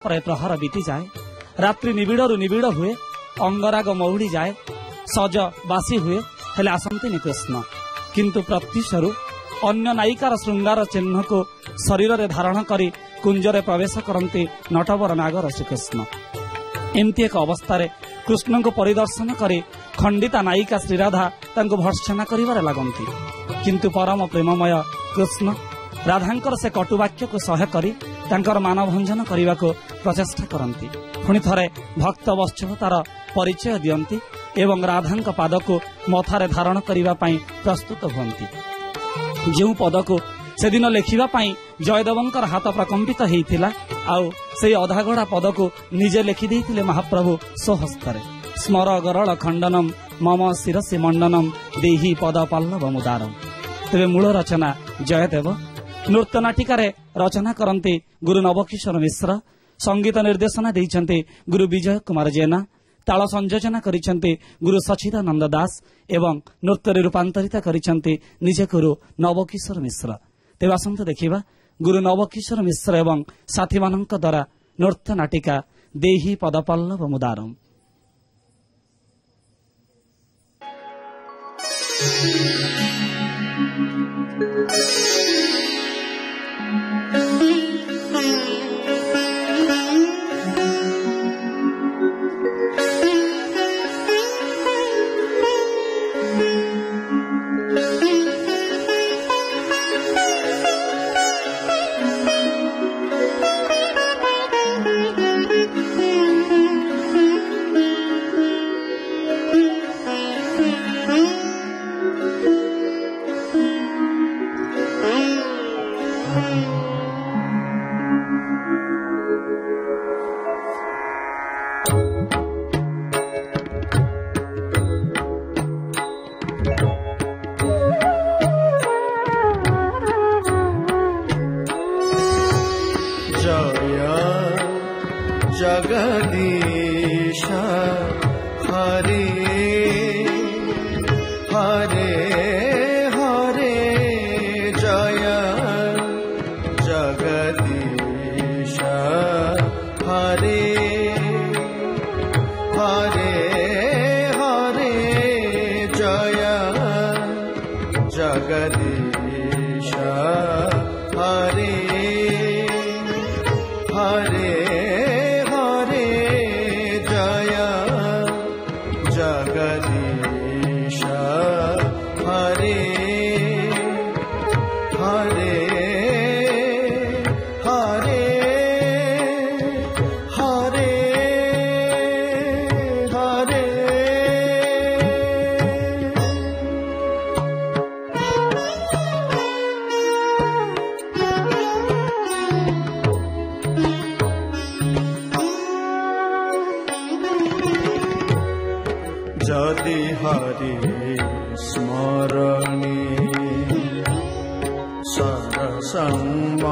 तापर प्रहर बीती जाए, रात्रि निबिड़रू निबिड़ हुए, अंगराग मौड़ी जाए, सज बासी हुए, हेले आसंती कृष्ण। किंतु प्रत्युषरू अन्य नायिकार श्रृंगार चिन्ह को शरीर रे धारण करी कुंजरे प्रवेश करती नटवर नागर श्रीकृष्ण। एमती एक अवस्था कृष्ण को परिदर्शन करी खंडिता नायिका श्रीराधा तांको भर्त्सना करिवारे लागंती। किंतु परम प्रेममय कृष्ण राधांकर से कटुवाक्य को सह्य करी तांकर मानभंजन करने को प्रचेष्टा करती। पुणी थरे भक्त वत्सलतार परिचय दियंती एवं राधांक पाद को मथारे धारण करने प्रस्तुत हुअंती। जो पद को से दिन लेखिबा पाई जयदेवंकर हाथ प्रकंपित होइथिला आउ से अधागढ़ा पद को निजे लिखि देइथिले महाप्रभु स्वहस्तरे। स्मर गरल खंडनम मम शिरसि मंडनम देहि पद पल्लव मुदारम। तेरे मूल रचना जयदेव, नृत्य नाटिकार रचना करते गुरु नवकिशोर मिश्र, संगीत निर्देशना देइछन्ते गुरु विजय कुमार जेना, ताल संयोजना करिछन्ते गुरु सचिदानंद दास एवं नृत्य रूपांतरित करिछन्ते निजे गुरु नवकिशोर मिश्र। तेज आसंत देखिबा गुरु नवकिशोर मिश्र एवं साथी मानक द्वारा नृत्य नाटिका देहि पद पल्लव मुदारम। जगदीश हरे हरे हरे जय जगदीश हरे हरे हरे जय जगदीश हरे हरे जगदीश हरे हरे हरे हरे हरे जदि हरि स्मरणी सरसंग